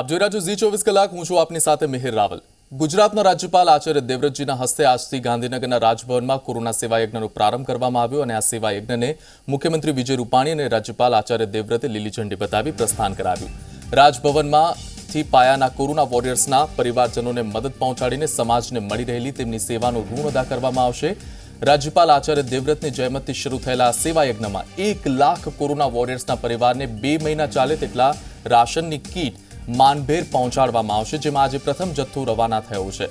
આપ જોઈ રહ્યા છો ઝી 24 કલાક। હું છું આપની સાથે મિહિર રાવલ। ગુજરાતના રાજ્યપાલ આચાર્ય દેવવ્રતજીના હસ્તે આજથી ગાંધીનગરના રાજભવનમાં કોરોના સેવા યજ્ઞનો પ્રારંભ કરવામાં આવ્યો અને આ સેવા યજ્ઞને મુખ્યમંત્રી વિજય રૂપાણી અને રાજ્યપાલ આચાર્ય દેવવ્રતે લીલી ઝંડી બતાવી પ્રસ્થાન કરાવ્યું। રાજભવનમાંથી પાયાના કોરોના વોરિયર્સના પરિવારજનોને મદદ પહોંચાડીને સમાજને મળી રહેલી તેમની સેવાનું ઋણ અદા કરવામાં આવશે। राज्यपाल आचार्य देवव्रतनी जयमतथी शुरू थयेला सेवा यज्ञमां 1 लाख कोरोना वोरियर्सना परिवारने 2 महीना चाले तेटला राशननी किट मानभेर पहोंचाडवामां आवशे, जेमां आज प्रथम जत्थो रवाना थयो छे।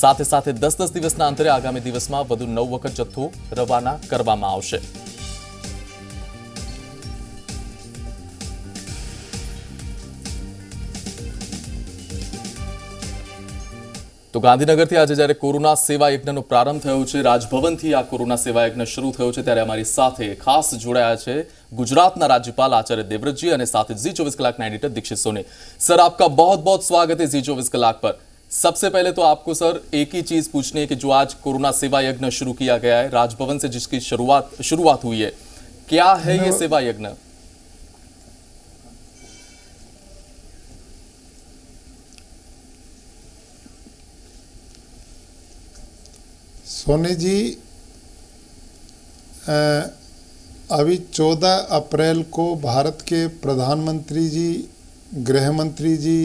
साथे साथे 10-10 दिवसना अंतरे आगामी दिवसमां वधु 9 वखत जत्थो रवाना करवामां आवशे। तो गांधीनगरथी आज જ્યારે કોરોના સેવા યજ્ઞનો પ્રારંભ થયો છે, રાજભવનથી આ કોરોના સેવા યજ્ઞ શરૂ થયો છે, ત્યારે અમારી સાથે ખાસ જોડાયા છે गुजरातना राज्यपाल आचार्य देवव्रत जी और साथ ही ज़ी 24 कलाक एडिटर दीक्षित सोनी। सर, आपका बहुत बहुत स्वागत है ज़ी 24 कलाक पर। सबसे पहले तो आपको सर एक ही चीज पूछनी है कि जो आज कोरोना सेवा यज्ञ शुरू किया गया है, राजभवन से जिसकी शुरुआत हुई है, क्या है ये सेवा यज्ञ? सोनी जी, अभी 14 अप्रैल को भारत के प्रधानमंत्री जी, गृह मंत्री जी,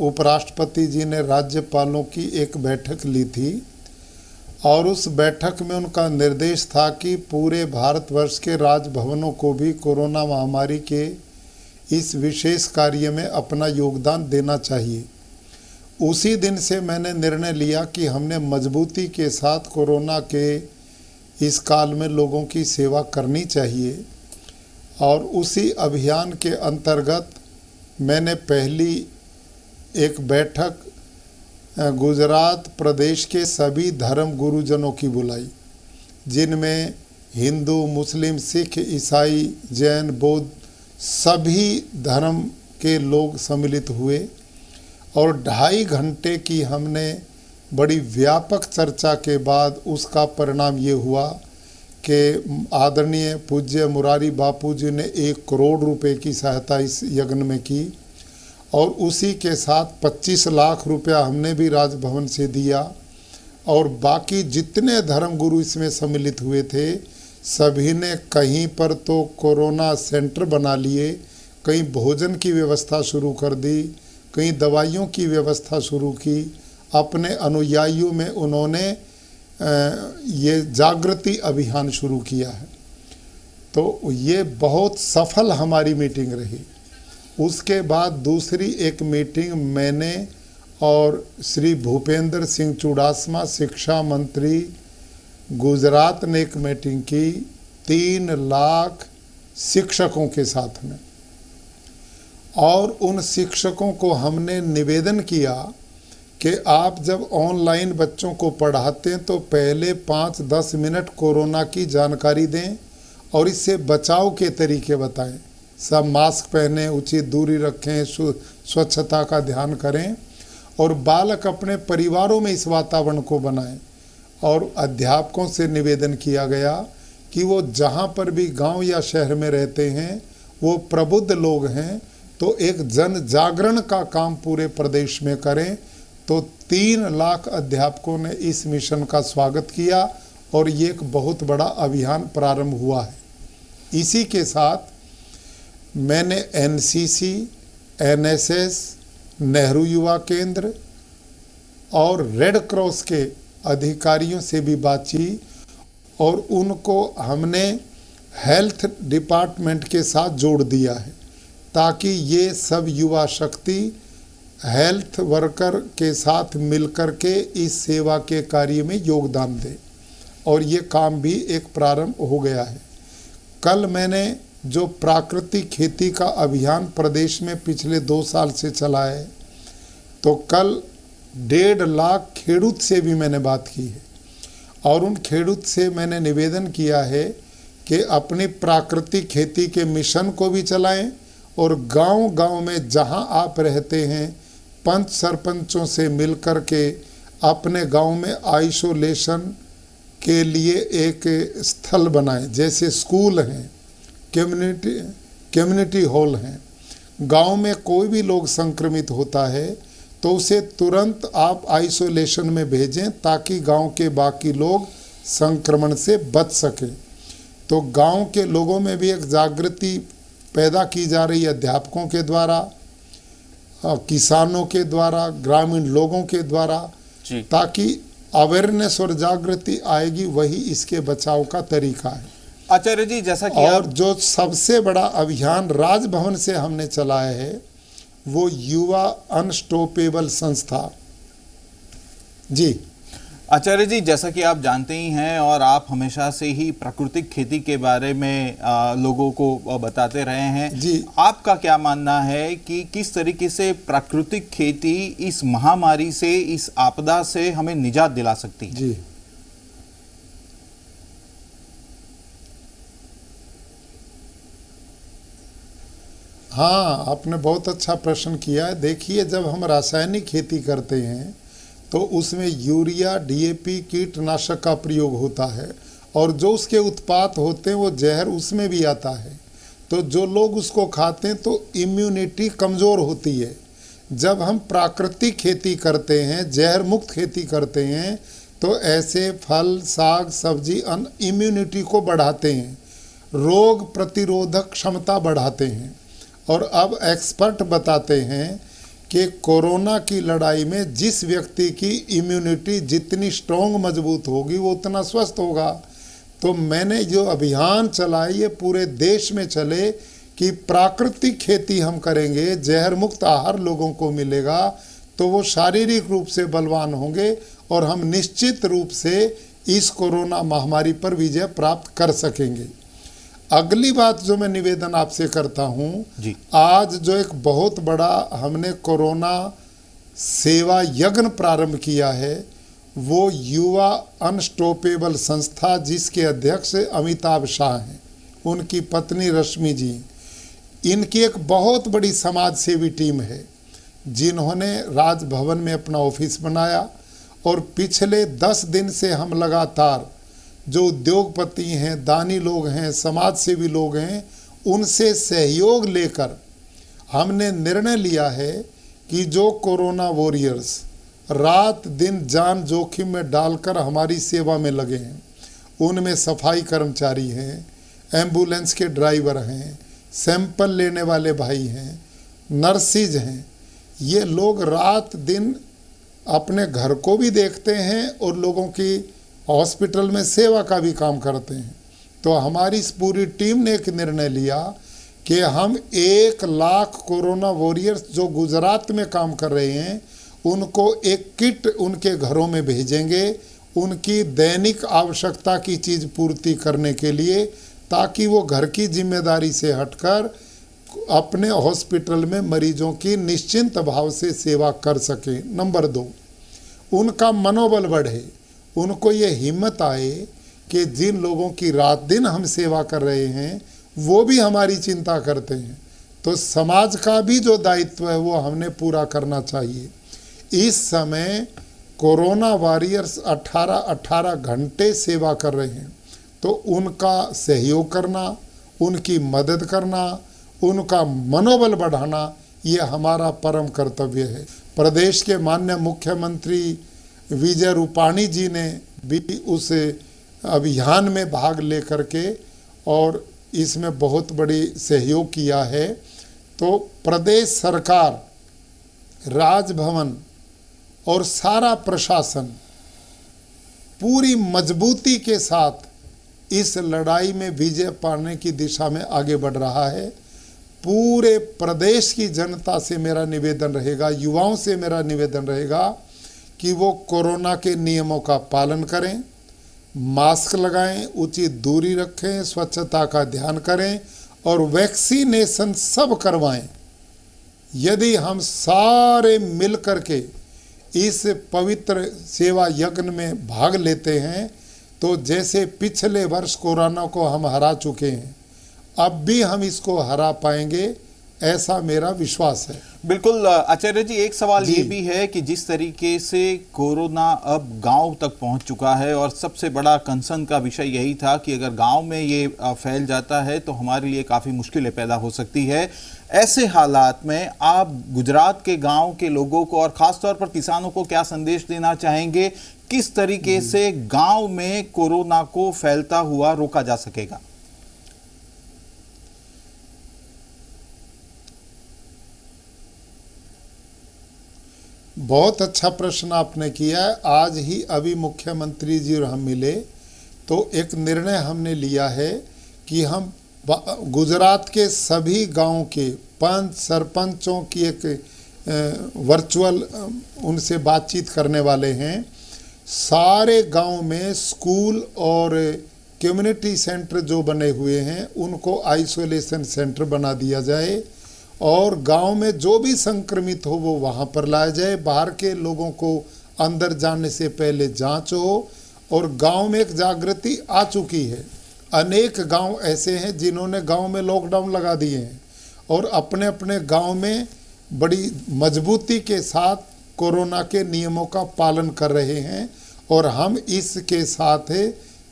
उपराष्ट्रपति जी ने राज्यपालों की एक बैठक ली थी और उस बैठक में उनका निर्देश था कि पूरे भारतवर्ष के राजभवनों को भी कोरोना महामारी के इस विशेष कार्य में अपना योगदान देना चाहिए। उसी दिन से मैंने निर्णय लिया कि हमने मजबूती के साथ कोरोना के इस काल में लोगों की सेवा करनी चाहिए और उसी अभियान के अंतर्गत मैंने पहली एक बैठक गुजरात प्रदेश के सभी धर्म गुरुजनों की बुलाई, जिनमें हिंदू, मुस्लिम, सिख, ईसाई, जैन, बौद्ध सभी धर्म के लोग सम्मिलित हुए और 2.5 घंटे की हमने बड़ी व्यापक चर्चा के बाद उसका परिणाम ये हुआ कि आदरणीय पूज्य मुरारी बापू जी ने 1 करोड़ रुपए की सहायता इस यज्ञ में की और उसी के साथ 25 लाख रुपया हमने भी राजभवन से दिया और बाकी जितने धर्मगुरु इसमें सम्मिलित हुए थे सभी ने कहीं पर तो कोरोना सेंटर बना लिए, कहीं भोजन की व्यवस्था शुरू कर दी, कहीं दवाइयों की व्यवस्था शुरू की। अपने अनुयायियों में उन्होंने ये जागृति अभियान शुरू किया है। तो ये बहुत सफल हमारी मीटिंग रही। उसके बाद दूसरी एक मीटिंग मैंने और श्री भूपेंद्र सिंह चुड़ासमा शिक्षा मंत्री गुजरात ने एक मीटिंग की 3 लाख शिक्षकों के साथ में, और उन शिक्षकों को हमने निवेदन किया कि आप जब ऑनलाइन बच्चों को पढ़ाते हैं तो पहले 5-10 मिनट कोरोना की जानकारी दें और इससे बचाव के तरीके बताएं। सब मास्क पहने, उचित दूरी रखें, स्वच्छता का ध्यान करें और बालक अपने परिवारों में इस वातावरण को बनाएं। और अध्यापकों से निवेदन किया गया कि वो जहाँ पर भी गांव या शहर में रहते हैं वो प्रबुद्ध लोग हैं तो एक जन जागरण का काम पूरे प्रदेश में करें। तो 3 लाख अध्यापकों ने इस मिशन का स्वागत किया और ये एक बहुत बड़ा अभियान प्रारंभ हुआ है। इसी के साथ मैंने एनसीसी, एनएसएस, नेहरू युवा केंद्र और रेड क्रॉस के अधिकारियों से भी बात की और उनको हमने हेल्थ डिपार्टमेंट के साथ जोड़ दिया है ताकि ये सब युवा शक्ति हेल्थ वर्कर के साथ मिलकर के इस सेवा के कार्य में योगदान दे और ये काम भी एक प्रारंभ हो गया है। कल मैंने जो प्राकृतिक खेती का अभियान प्रदेश में पिछले 2 साल से चला है, तो कल 1.5 लाख खेडूत से भी मैंने बात की है और उन खेडूत से मैंने निवेदन किया है कि अपनी प्राकृतिक खेती के मिशन को भी चलाएं और गांव-गांव में जहां आप रहते हैं पंच सरपंचों से मिलकर के अपने गांव में आइसोलेशन के लिए एक स्थल बनाएं, जैसे स्कूल हैं, कम्युनिटी हॉल हैं, गांव में कोई भी लोग संक्रमित होता है तो उसे तुरंत आप आइसोलेशन में भेजें ताकि गांव के बाकी लोग संक्रमण से बच सकें। तो गांव के लोगों में भी एक जागृति पैदा की जा रही है, अध्यापकों के द्वारा, किसानों के द्वारा, ग्रामीण लोगों के द्वारा, जी। ताकि अवेयरनेस और जागृति आएगी, वही इसके बचाव का तरीका है। आचार्य जी, जैसा कि और जो सबसे बड़ा अभियान राजभवन से हमने चलाया है वो युवा अनस्टॉपेबल संस्था। जी आचार्य जी, जैसा कि आप जानते ही हैं और आप हमेशा से ही प्राकृतिक खेती के बारे में लोगों को बताते रहे हैं जी। आपका क्या मानना है कि किस तरीके से प्राकृतिक खेती इस महामारी से, इस आपदा से हमें निजात दिला सकती है? जी हाँ, आपने बहुत अच्छा प्रश्न किया है। देखिए, जब हम रासायनिक खेती करते हैं तो उसमें यूरिया, डीएपी, कीटनाशक का प्रयोग होता है और जो उसके उत्पाद होते हैं वो जहर उसमें भी आता है। तो जो लोग उसको खाते हैं तो इम्यूनिटी कमज़ोर होती है। जब हम प्राकृतिक खेती करते हैं, जहर मुक्त खेती करते हैं, तो ऐसे फल, साग, सब्जी इम्यूनिटी को बढ़ाते हैं, रोग प्रतिरोधक क्षमता बढ़ाते हैं। और अब एक्सपर्ट बताते हैं कि कोरोना की लड़ाई में जिस व्यक्ति की इम्यूनिटी जितनी स्ट्रॉन्ग, मजबूत होगी, वो उतना स्वस्थ होगा। तो मैंने जो अभियान चलाई ये पूरे देश में चले कि प्राकृतिक खेती हम करेंगे, जहर मुक्त आहार लोगों को मिलेगा तो वो शारीरिक रूप से बलवान होंगे और हम निश्चित रूप से इस कोरोना महामारी पर विजय प्राप्त कर सकेंगे। अगली बात जो मैं निवेदन आपसे करता हूँ, आज जो एक बहुत बड़ा हमने कोरोना सेवा यज्ञ प्रारंभ किया है वो युवा अनस्टॉपेबल संस्था, जिसके अध्यक्ष अमिताभ शाह हैं, उनकी पत्नी रश्मि जी, इनकी एक बहुत बड़ी समाज सेवी टीम है जिन्होंने राजभवन में अपना ऑफिस बनाया और पिछले 10 दिन से हम लगातार जो उद्योगपति हैं, दानी लोग हैं, समाज सेवी लोग हैं, उनसे सहयोग लेकर हमने निर्णय लिया है कि जो कोरोना वॉरियर्स रात दिन जान जोखिम में डालकर हमारी सेवा में लगे हैं, उनमें सफाई कर्मचारी हैं, एम्बुलेंस के ड्राइवर हैं, सैंपल लेने वाले भाई हैं, नर्सिज हैं, ये लोग रात दिन अपने घर को भी देखते हैं और लोगों की हॉस्पिटल में सेवा का भी काम करते हैं। तो हमारी इस पूरी टीम ने एक निर्णय लिया कि हम 1 लाख कोरोना वॉरियर्स जो गुजरात में काम कर रहे हैं उनको एक किट उनके घरों में भेजेंगे, उनकी दैनिक आवश्यकता की चीज़ पूर्ति करने के लिए, ताकि वो घर की जिम्मेदारी से हटकर अपने हॉस्पिटल में मरीजों की निश्चिंत भाव से सेवा कर सकें। नंबर 2, उनका मनोबल बढ़े, उनको ये हिम्मत आए कि जिन लोगों की रात दिन हम सेवा कर रहे हैं वो भी हमारी चिंता करते हैं। तो समाज का भी जो दायित्व है वो हमने पूरा करना चाहिए। इस समय कोरोना वॉरियर्स 18 घंटे सेवा कर रहे हैं, तो उनका सहयोग करना, उनकी मदद करना, उनका मनोबल बढ़ाना, ये हमारा परम कर्तव्य है। प्रदेश के माननीय मुख्यमंत्री विजय रूपाणी जी ने भी उस अभियान में भाग लेकर के और इसमें बहुत बड़ी सहयोग किया है। तो प्रदेश सरकार, राजभवन और सारा प्रशासन पूरी मजबूती के साथ इस लड़ाई में विजय पाने की दिशा में आगे बढ़ रहा है। पूरे प्रदेश की जनता से मेरा निवेदन रहेगा, युवाओं से मेरा निवेदन रहेगा कि वो कोरोना के नियमों का पालन करें, मास्क लगाएं, उचित दूरी रखें, स्वच्छता का ध्यान करें और वैक्सीनेशन सब करवाएं। यदि हम सारे मिल करके इस पवित्र सेवा यज्ञ में भाग लेते हैं तो जैसे पिछले वर्ष कोरोना को हम हरा चुके हैं, अब भी हम इसको हरा पाएंगे ऐसा मेरा विश्वास है। बिल्कुल आचार्य जी, एक सवाल जी। ये भी है कि जिस तरीके से कोरोना अब गांव तक पहुंच चुका है और सबसे बड़ा कंसर्न का विषय यही था कि अगर गांव में ये फैल जाता है तो हमारे लिए काफ़ी मुश्किलें पैदा हो सकती है। ऐसे हालात में आप गुजरात के गांव के लोगों को और ख़ास तौर पर किसानों को क्या संदेश देना चाहेंगे? किस तरीके से गांव में कोरोना को फैलता हुआ रोका जा सकेगा? बहुत अच्छा प्रश्न आपने किया है। आज ही अभी मुख्यमंत्री जी और हम मिले तो एक निर्णय हमने लिया है कि हम गुजरात के सभी गांव के पंच सरपंचों की एक वर्चुअल उनसे बातचीत करने वाले हैं। सारे गांव में स्कूल और कम्युनिटी सेंटर जो बने हुए हैं उनको आइसोलेशन सेंटर बना दिया जाए और गांव में जो भी संक्रमित हो वो वहां पर लाया जाए। बाहर के लोगों को अंदर जाने से पहले जांच हो और गांव में एक जागृति आ चुकी है। अनेक गांव ऐसे हैं जिन्होंने गांव में लॉकडाउन लगा दिए हैं और अपने अपने गांव में बड़ी मजबूती के साथ कोरोना के नियमों का पालन कर रहे हैं। और हम इसके साथ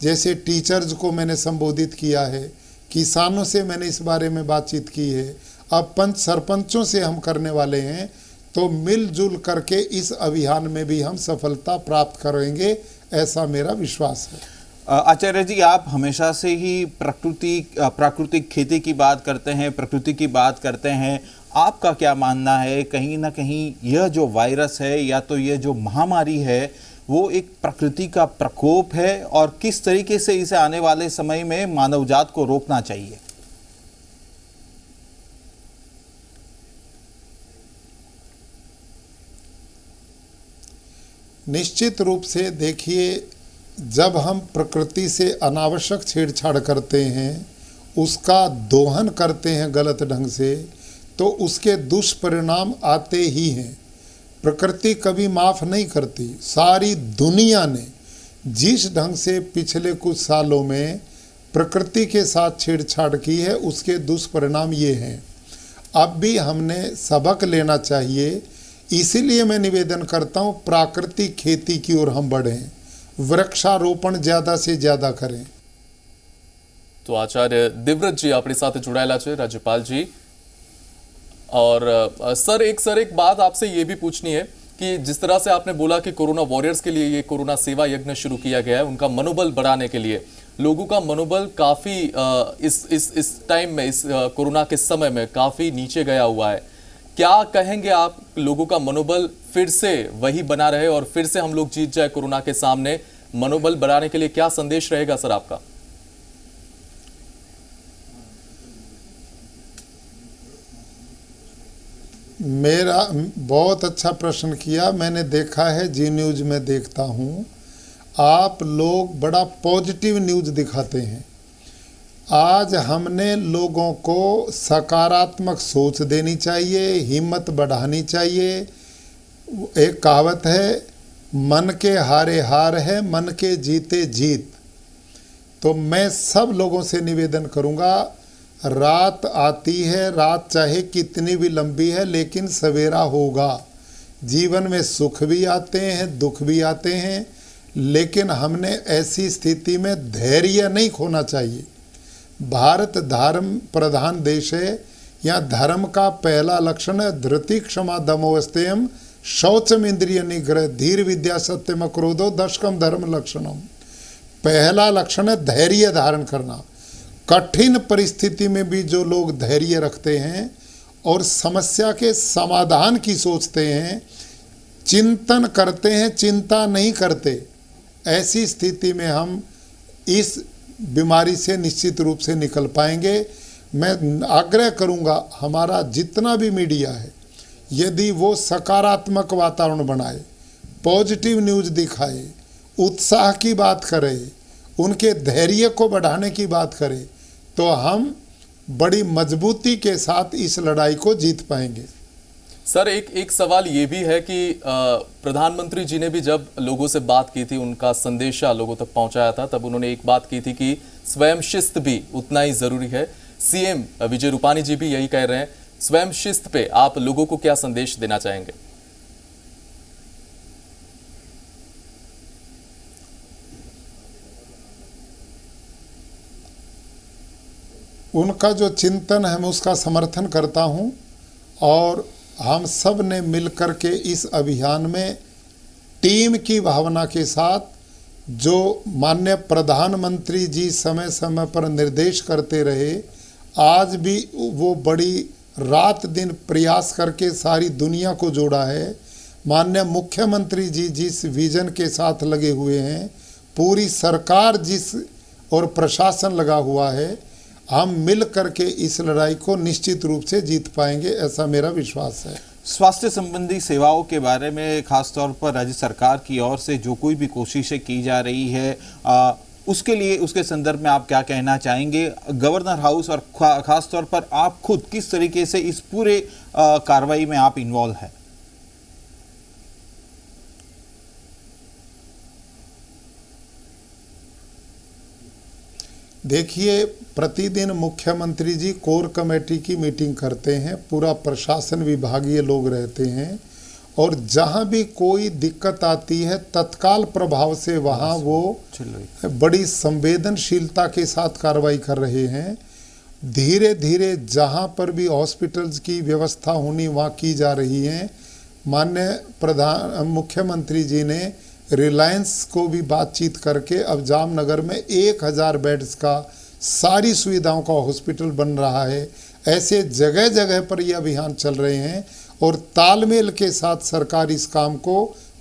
जैसे टीचर्स को मैंने संबोधित किया है, किसानों से मैंने इस बारे में बातचीत की है, अब पंच सरपंचों से हम करने वाले हैं। तो मिलजुल करके इस अभियान में भी हम सफलता प्राप्त करेंगे, ऐसा मेरा विश्वास है। आचार्य जी, आप हमेशा से ही प्राकृतिक खेती की बात करते हैं, प्रकृति की बात करते हैं। आपका क्या मानना है, कहीं ना कहीं यह जो वायरस है या तो यह जो महामारी है वो एक प्रकृति का प्रकोप है और किस तरीके से इसे आने वाले समय में मानवजात को रोकना चाहिए? निश्चित रूप से देखिए, जब हम प्रकृति से अनावश्यक छेड़छाड़ करते हैं, उसका दोहन करते हैं गलत ढंग से, तो उसके दुष्परिणाम आते ही हैं। प्रकृति कभी माफ़ नहीं करती। सारी दुनिया ने जिस ढंग से पिछले कुछ सालों में प्रकृति के साथ छेड़छाड़ की है उसके दुष्परिणाम ये हैं। अब भी हमने सबक लेना चाहिए। इसीलिए मैं निवेदन करता हूँ प्राकृतिक खेती की ओर हम बढ़ें, वृक्षारोपण ज़्यादा से ज़्यादा करें। तो आचार्य देवव्रत जी अपनी साथ जुड़ाયેલા છે राज्यपाल जी। और सर एक बात आपसे ये भी पूछनी है कि जिस तरह से आपने बोला कि कोरोना वॉरियर्स के लिए ये कोरोना सेवा यज्ञ शुरू किया गया है, उनका मनोबल बढ़ाने के लिए लोगों का मनोबल काफ़ी इस टाइम में, इस कोरोना के समय में काफ़ी नीचे गया हुआ है। क्या कहेंगे आप, लोगों का मनोबल फिर से वही बना रहे और फिर से हम लोग जीत जाए कोरोना के सामने? मनोबल बढ़ाने के लिए क्या संदेश रहेगा सर आपका? मेरा बहुत अच्छा प्रश्न किया। मैंने देखा है, जी न्यूज़ में देखता हूँ, आप लोग बड़ा पॉजिटिव न्यूज़ दिखाते हैं। आज हमने लोगों को सकारात्मक सोच देनी चाहिए, हिम्मत बढ़ानी चाहिए। एक कहावत है, मन के हारे हार है, मन के जीते जीत। तो मैं सब लोगों से निवेदन करूँगा, रात आती है, रात चाहे कितनी भी लंबी है लेकिन सवेरा होगा। जीवन में सुख भी आते हैं, दुख भी आते हैं, लेकिन हमने ऐसी स्थिति में धैर्य नहीं खोना चाहिए। भारत धर्म प्रधान देश है। यहाँ धर्म का पहला लक्षण है धृति क्षमा दमोस्तेयम शौचम इंद्रिय निग्रह धीर विद्या सत्यम क्रोधो दशकम धर्म लक्षणम। पहला लक्षण है धैर्य धारण करना। कठिन परिस्थिति में भी जो लोग धैर्य रखते हैं और समस्या के समाधान की सोचते हैं, चिंतन करते हैं, चिंता नहीं करते, ऐसी स्थिति में हम इस बीमारी से निश्चित रूप से निकल पाएंगे। मैं आग्रह करूंगा, हमारा जितना भी मीडिया है, यदि वो सकारात्मक वातावरण बनाए, पॉजिटिव न्यूज़ दिखाए, उत्साह की बात करे, उनके धैर्य को बढ़ाने की बात करे, तो हम बड़ी मजबूती के साथ इस लड़ाई को जीत पाएंगे। सर एक सवाल ये भी है कि प्रधानमंत्री जी ने भी जब लोगों से बात की थी, उनका संदेशा लोगों तक पहुंचाया था, तब उन्होंने एक बात की थी कि स्वयं शिस्त भी उतना ही जरूरी है। सीएम विजय रूपाणी जी भी यही कह रहे हैं। स्वयं शिस्त पे आप लोगों को क्या संदेश देना चाहेंगे? उनका जो चिंतन है मैं उसका समर्थन करता हूं और हम सब ने मिलकर के इस अभियान में टीम की भावना के साथ जो माननीय प्रधानमंत्री जी समय समय पर निर्देश करते रहे, आज भी वो बड़ी रात दिन प्रयास करके सारी दुनिया को जोड़ा है। माननीय मुख्यमंत्री जी जिस विजन के साथ लगे हुए हैं, पूरी सरकार जिस और प्रशासन लगा हुआ है, हम मिल करके इस लड़ाई को निश्चित रूप से जीत पाएंगे, ऐसा मेरा विश्वास है। स्वास्थ्य संबंधी सेवाओं के बारे में खासतौर पर राज्य सरकार की ओर से जो कोई भी कोशिशें की जा रही है, उसके लिए, उसके संदर्भ में आप क्या कहना चाहेंगे? गवर्नर हाउस और खासतौर पर आप खुद किस तरीके से इस पूरे कार्रवाई में आप इन्वॉल्व हैं? देखिए, प्रतिदिन मुख्यमंत्री जी कोर कमेटी की मीटिंग करते हैं, पूरा प्रशासन विभागीय लोग रहते हैं और जहां भी कोई दिक्कत आती है तत्काल प्रभाव से वहां वो बड़ी संवेदनशीलता के साथ कार्रवाई कर रहे हैं। धीरे धीरे जहां पर भी हॉस्पिटल्स की व्यवस्था होनी वहां की जा रही है। माननीय मुख्यमंत्री जी ने रिलायंस को भी बातचीत करके अब जामनगर में 1000 बेड्स का सारी सुविधाओं का हॉस्पिटल बन रहा है। ऐसे जगह जगह पर ये अभियान चल रहे हैं और तालमेल के साथ सरकार इस काम को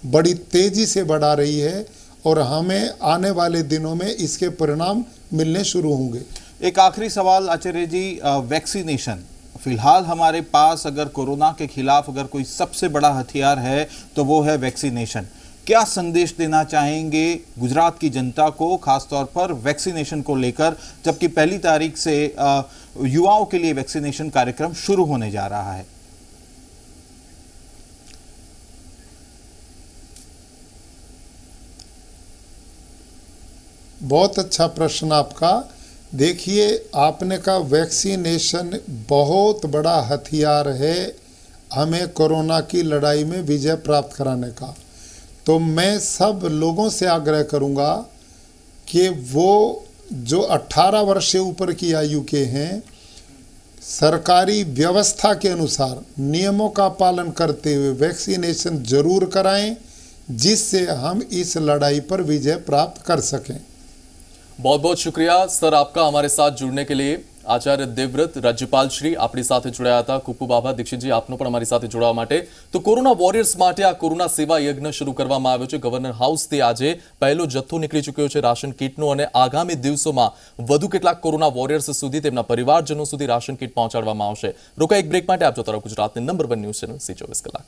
बड़ी तेजी से बढ़ा रही है और हमें आने वाले दिनों में इसके परिणाम मिलने शुरू होंगे। एक आखिरी सवाल आचार्य जी, वैक्सीनेशन फिलहाल हमारे पास अगर कोरोना के खिलाफ अगर कोई सबसे बड़ा हथियार है तो वो है वैक्सीनेशन। क्या संदेश देना चाहेंगे गुजरात की जनता को, खासतौर पर वैक्सीनेशन को लेकर, जबकि 1 तारीख से युवाओं के लिए वैक्सीनेशन कार्यक्रम शुरू होने जा रहा है? बहुत अच्छा प्रश्न आपका। देखिए, आपने कहा वैक्सीनेशन बहुत बड़ा हथियार है हमें कोरोना की लड़ाई में विजय प्राप्त कराने का। तो मैं सब लोगों से आग्रह करूंगा कि वो जो 18 वर्ष से ऊपर की आयु के हैं, सरकारी व्यवस्था के अनुसार नियमों का पालन करते हुए वैक्सीनेशन जरूर कराएं, जिससे हम इस लड़ाई पर विजय प्राप्त कर सकें। बहुत बहुत शुक्रिया सर आपका हमारे साथ जुड़ने के लिए। आचार्य देवव्रत राज्यपाल શ્રી આપણી સાથે જોડાયા હતા। ખૂબ ખૂબ આભાર દીક્ષિતજી આપનો પણ અમારી સાથે જોડાવા માટે। તો કોરોના વોરિયર્સ માટે આ કોરોના સેવા યજ્ઞ શરૂ કરવામાં આવ્યો છે। ગવર્નર હાઉસથી આજે પહેલો જથ્થો નીકળી ચૂક્યો છે રાશન કીટનો અને આગામી દિવસોમાં વધુ કેટલાક કોરોના વોરિયર્સ સુધી તેમના પરિવારજનો સુધી રાશન કીટ પહોંચાડવામાં આવશે। રોકા એક બ્રેક માટે આપ જોતા રહો ગુજરાતની નંબર 1 ન્યૂઝ ચેનલ C24 કલાક।